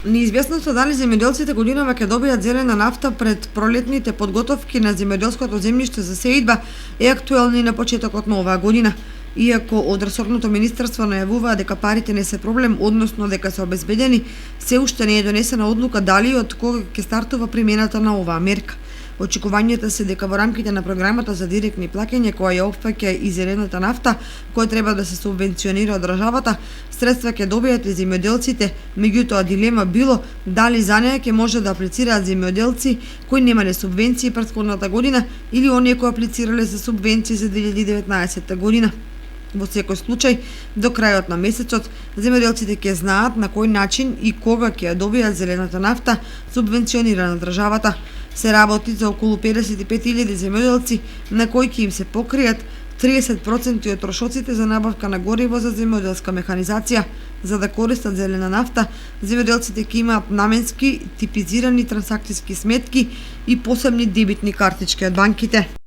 Неизвестното дали земјоделците годинава ќе добијат зелена нафта пред пролетните подготовки на земјоделското земјиште за сеидба е актуелна и на почетокот на оваа година. Иако од ресорното министерство најавуваа дека парите не се проблем, односно дека се обезбедени, се уште не е донесена одлука дали и од кога ќе стартува примената на оваа мерка. Очекувањата се дека во рамките на програмата за директни плаќања, која ја опфаќа и зелената нафта, која треба да се субвенционира од државата, средства ќе добијат и земјоделците, меѓутоа дилема било дали за неа ќе може да аплицираат земјоделци кои немале субвенции претходната година или оние кои аплицирале за субвенции за 2019 година. Во секој случај, до крајот на месецот, земјоделците ќе знаат на кој начин и кога ќе ја добијат зелената нафта субвенционирана државата. Се работи за околу 55.000 земјоделци на кои ќе им се покријат 30% од трошоците за набавка на гориво за земјоделска механизација. За да користат зелена нафта, земјоделците ќе имаат наменски типизирани трансакциски сметки и посебни дебитни картички од банките.